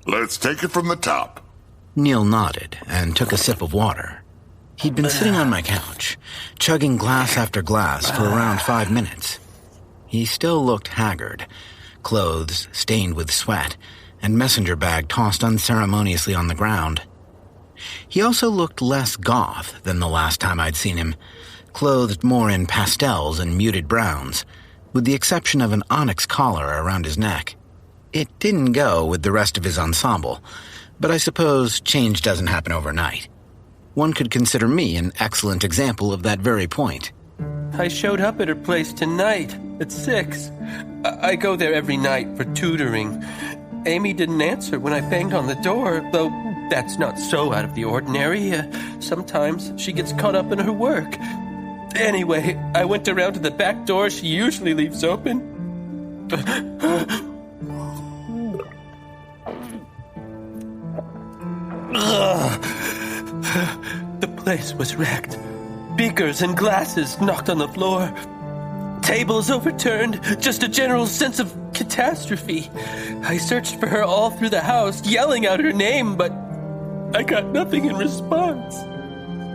Let's take it from the top. Neil nodded and took a sip of water. He'd been sitting on my couch, chugging glass after glass for around 5 minutes. He still looked haggard, clothes stained with sweat, and messenger bag tossed unceremoniously on the ground. He also looked less goth than the last time I'd seen him, clothed more in pastels and muted browns, with the exception of an onyx collar around his neck. It didn't go with the rest of his ensemble, but I suppose change doesn't happen overnight. One could consider me an excellent example of that very point. I showed up at her place tonight at 6. I go there every night for tutoring. Amy didn't answer when I banged on the door, though that's not so out of the ordinary. Sometimes she gets caught up in her work. Anyway, I went around to the back door she usually leaves open. The place was wrecked. Beakers and glasses knocked on the floor. Tables overturned. Just a general sense of catastrophe. I searched for her all through the house, yelling out her name, but I got nothing in response.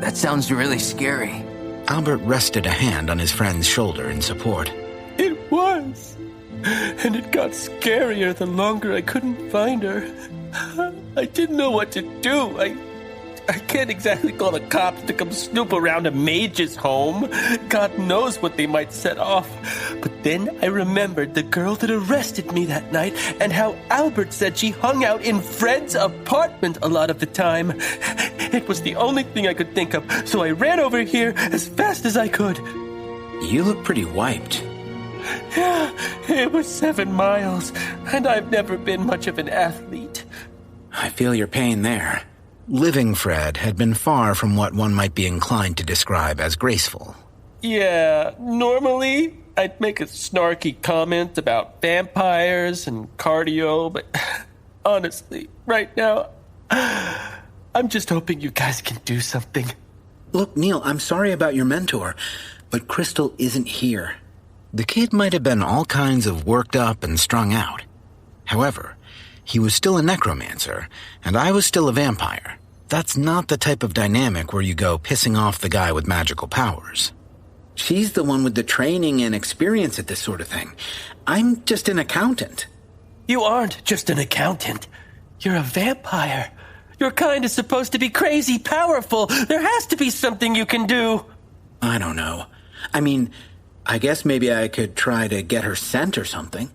That sounds really scary. Albert rested a hand on his friend's shoulder in support. It was. And it got scarier the longer I couldn't find her. I didn't know what to do. I can't exactly call the cops to come snoop around a mage's home. God knows what they might set off. But then I remembered the girl that arrested me that night and how Albert said she hung out in Fred's apartment a lot of the time. It was the only thing I could think of, so I ran over here as fast as I could. You look pretty wiped. Yeah, it was 7 miles, and I've never been much of an athlete. I feel your pain there. Living Fred had been far from what one might be inclined to describe as graceful. Yeah, normally I'd make a snarky comment about vampires and cardio, but honestly, right now, I'm just hoping you guys can do something. Look, Neil, I'm sorry about your mentor, but Crystal isn't here. The kid might have been all kinds of worked up and strung out. However, he was still a necromancer, and I was still a vampire. That's not the type of dynamic where you go pissing off the guy with magical powers. She's the one with the training and experience at this sort of thing. I'm just an accountant. You aren't just an accountant. You're a vampire. Your kind is supposed to be crazy powerful. There has to be something you can do. I don't know. I mean, I guess maybe I could try to get her scent or something.